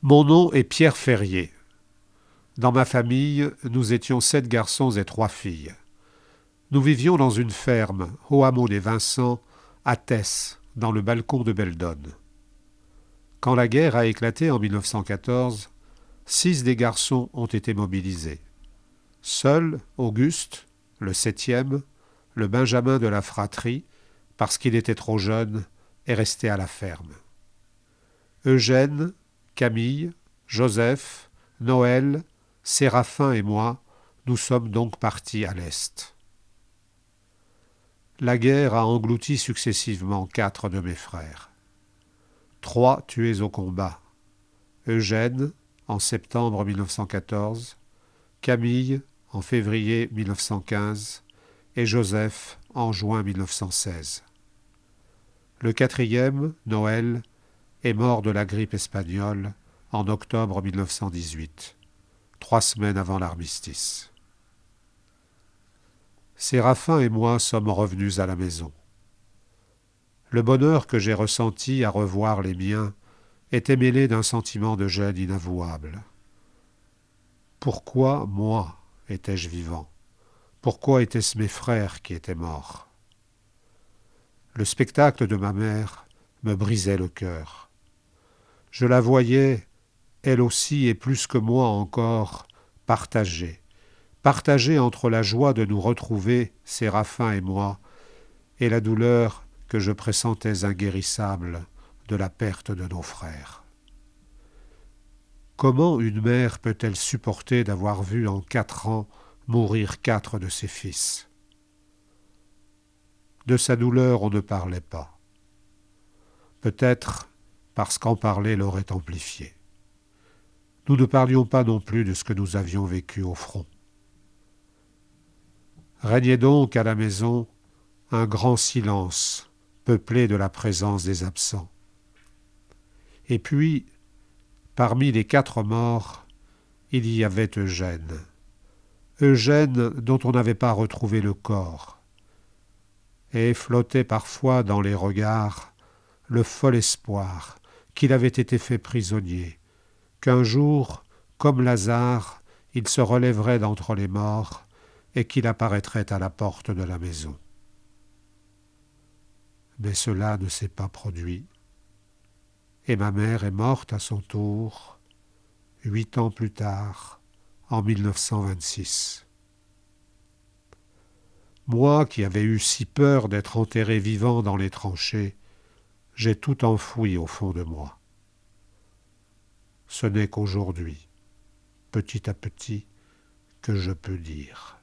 Mon nom est Pierre Ferrier. Dans ma famille, nous étions 7 garçons et 3 filles. Nous vivions dans une ferme, au hameau des Vincents, à Tess, dans le balcon de Beldonne. Quand la guerre a éclaté en 1914, 6 des garçons ont été mobilisés. Seul Auguste, le 7e, le Benjamin de la fratrie, parce qu'il était trop jeune, est resté à la ferme. Eugène, Camille, Joseph, Noël, Séraphin et moi, nous sommes donc partis à l'Est. La guerre a englouti successivement 4 de mes frères. 3 tués au combat. Eugène, en septembre 1914, Camille, en février 1915, et Joseph, en juin 1916. Le 4e, Noël, est mort de la grippe espagnole en octobre 1918, 3 semaines avant l'armistice. Séraphin et moi sommes revenus à la maison. Le bonheur que j'ai ressenti à revoir les miens était mêlé d'un sentiment de gêne inavouable. Pourquoi, moi, étais-je vivant? Pourquoi étaient-ce mes frères qui étaient morts? Le spectacle de ma mère me brisait le cœur. Je la voyais, elle aussi et plus que moi encore, partagée entre la joie de nous retrouver, Séraphin et moi, et la douleur que je pressentais inguérissable de la perte de nos frères. Comment une mère peut-elle supporter d'avoir vu en 4 ans mourir 4 de ses fils? De sa douleur on ne parlait pas. Peut-être parce qu'en parler l'aurait amplifié. Nous ne parlions pas non plus de ce que nous avions vécu au front. Régnait donc à la maison un grand silence, peuplé de la présence des absents. Et puis, parmi les 4 morts, il y avait Eugène. Eugène dont on n'avait pas retrouvé le corps. Et flottait parfois dans les regards le fol espoir qu'il avait été fait prisonnier, qu'un jour, comme Lazare, il se relèverait d'entre les morts et qu'il apparaîtrait à la porte de la maison. Mais cela ne s'est pas produit, et ma mère est morte à son tour, 8 ans plus tard, en 1926. Moi qui avais eu si peur d'être enterré vivant dans les tranchées, j'ai tout enfoui au fond de moi. Ce n'est qu'aujourd'hui, petit à petit, que je peux dire.